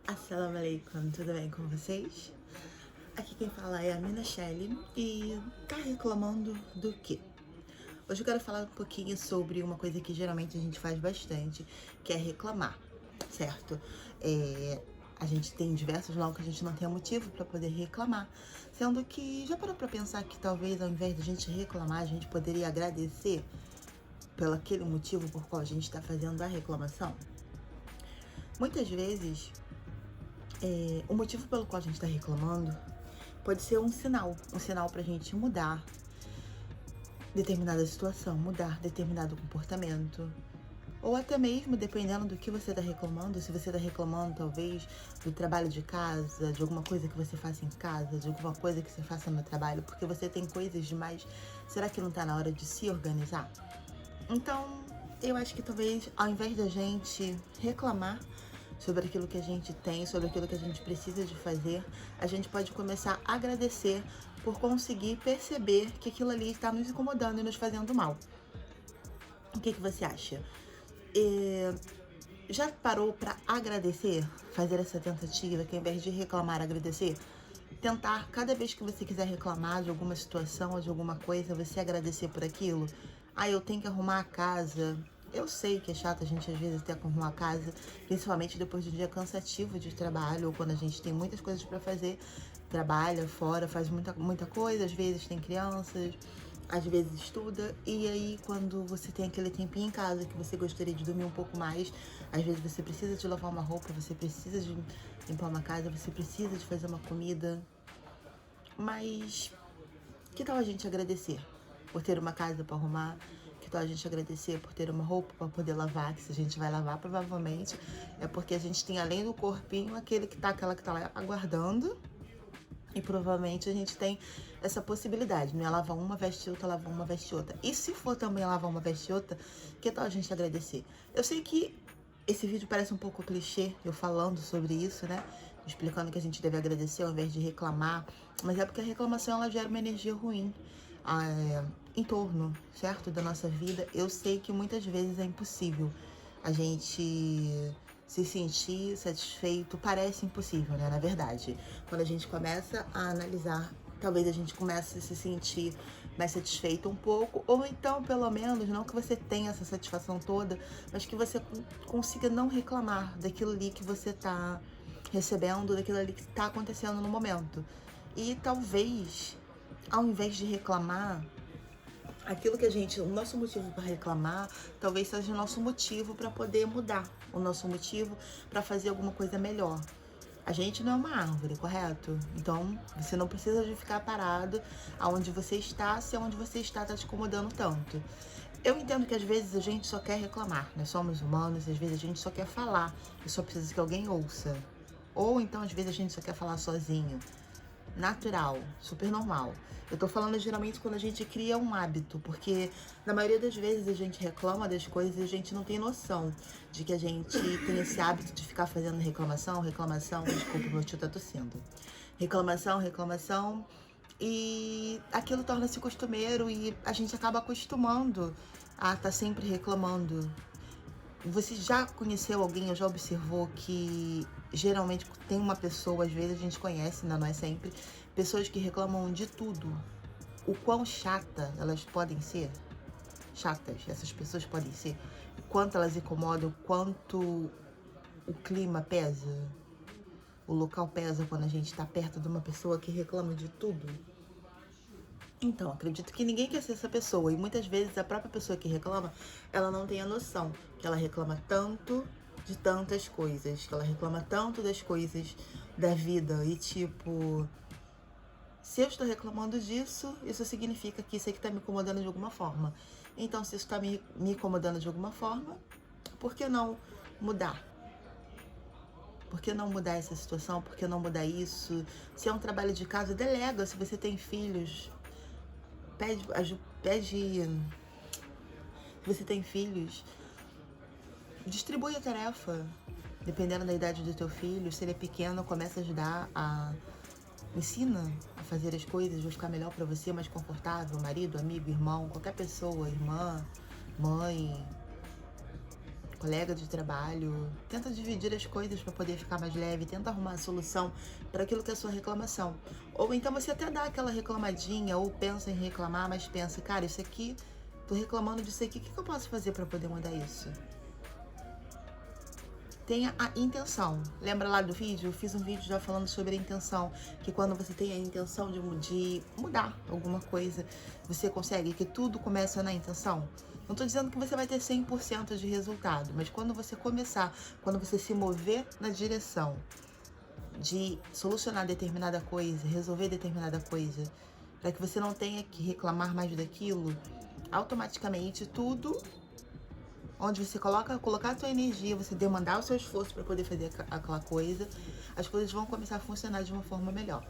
Assalamu alaikum, tudo bem com vocês? Aqui quem fala é a Mina Shelly e tá reclamando do quê? Hoje eu quero falar um pouquinho sobre uma coisa que geralmente a gente faz bastante, que é reclamar, certo? A gente tem diversos logo que a gente não tem motivo para poder reclamar, sendo que já parou para pensar que talvez ao invés de a gente reclamar, a gente poderia agradecer pelo aquele motivo por qual a gente está fazendo a reclamação? Muitas vezes o motivo pelo qual a gente está reclamando pode ser um sinal pra gente mudar determinada situação, mudar determinado comportamento. Ou até mesmo, dependendo do que você está reclamando, se você está reclamando talvez do trabalho de casa, de alguma coisa que você faça em casa, de alguma coisa que você faça no trabalho, porque você tem coisas demais, será que não está na hora de se organizar? Então, eu acho que talvez ao invés da gente reclamar sobre aquilo que a gente tem, sobre aquilo que a gente precisa de fazer, a gente pode começar a agradecer por conseguir perceber que aquilo ali está nos incomodando e nos fazendo mal. O que você acha? Já parou para agradecer? Fazer essa tentativa que ao invés de reclamar, agradecer? Tentar, cada vez que você quiser reclamar de alguma situação ou de alguma coisa, você agradecer por aquilo. Eu tenho que arrumar a casa. Eu sei que é chato a gente às vezes ter que arrumar a casa, principalmente depois de um dia cansativo de trabalho, ou quando a gente tem muitas coisas para fazer, trabalha fora, faz muita coisa, às vezes tem crianças, às vezes estuda, e aí quando você tem aquele tempinho em casa que você gostaria de dormir um pouco mais, às vezes você precisa de lavar uma roupa, você precisa de limpar uma casa, você precisa de fazer uma comida. Mas que tal a gente agradecer por ter uma casa para arrumar? Que tal a gente agradecer por ter uma roupa para poder lavar? Que se a gente vai lavar, provavelmente é porque a gente tem além do corpinho aquela que tá lá aguardando. E provavelmente a gente tem essa possibilidade, não é lavar uma, veste outra, lavar uma, veste outra. E se for também lavar uma, veste outra, que tal a gente agradecer? Eu sei que esse vídeo parece um pouco clichê, eu falando sobre isso, né? Explicando que a gente deve agradecer ao invés de reclamar. Mas é porque a reclamação, ela gera uma energia ruim em torno, certo? Da nossa vida. Eu sei que muitas vezes é impossível a gente se sentir satisfeito, parece impossível, né? Na verdade, quando a gente começa a analisar, talvez a gente comece a se sentir mais satisfeito um pouco, ou então, pelo menos, não que você tenha essa satisfação toda, mas que você consiga não reclamar daquilo ali que você tá recebendo, daquilo ali que tá acontecendo no momento. E talvez, ao invés de reclamar, o nosso motivo para reclamar, talvez seja o nosso motivo para poder mudar, o nosso motivo para fazer alguma coisa melhor. A gente não é uma árvore, correto? Então, você não precisa de ficar parado aonde você está, se aonde você está te incomodando tanto. Eu entendo que às vezes a gente só quer reclamar, nós somos humanos, às vezes a gente só quer falar, e só precisa que alguém ouça. Ou então, às vezes, a gente só quer falar sozinho. Natural, super normal. Eu tô falando geralmente quando a gente cria um hábito, porque na maioria das vezes a gente reclama das coisas e a gente não tem noção de que a gente tem esse hábito de ficar fazendo reclamação, desculpa, meu tio tá tossindo. Reclamação, e aquilo torna-se costumeiro e a gente acaba acostumando a estar sempre reclamando. Você já conheceu alguém ou já observou que geralmente tem uma pessoa, às vezes a gente conhece, ainda não é sempre, pessoas que reclamam de tudo. O quão chata elas podem ser? Chatas, essas pessoas podem ser. O quanto elas incomodam, o quanto o clima pesa. O local pesa quando a gente tá perto de uma pessoa que reclama de tudo. Então, acredito que ninguém quer ser essa pessoa. E muitas vezes a própria pessoa que reclama, ela não tem a noção que ela reclama tanto de tantas coisas, que ela reclama tanto das coisas da vida. E tipo, se eu estou reclamando disso, isso significa que isso aqui tá me incomodando de alguma forma. Então, se isso tá me incomodando de alguma forma, por que não mudar? Por que não mudar essa situação? Por que não mudar isso? Se é um trabalho de casa, delega. Se você tem filhos, pede. Se você tem filhos, distribui a tarefa. Dependendo da idade do teu filho, se ele é pequeno, começa a ajudar ensina a fazer as coisas, vai ficar melhor pra você, mais confortável, marido, amigo, irmão, qualquer pessoa, irmã, mãe, colega de trabalho. Tenta dividir as coisas para poder ficar mais leve, tenta arrumar a solução para aquilo que é a sua reclamação. Ou então você até dá aquela reclamadinha ou pensa em reclamar, mas pensa, cara, isso aqui, tô reclamando disso aqui, o que eu posso fazer para poder mudar isso? Tenha a intenção. Lembra lá do vídeo? Eu fiz um vídeo já falando sobre a intenção. Que quando você tem a intenção de mudar alguma coisa, você consegue, que tudo começa na intenção. Não estou dizendo que você vai ter 100% de resultado, mas quando você começar, quando você se mover na direção de solucionar determinada coisa, resolver determinada coisa, para que você não tenha que reclamar mais daquilo, automaticamente tudo onde você colocar a sua energia, você demandar o seu esforço para poder fazer aquela coisa, as coisas vão começar a funcionar de uma forma melhor.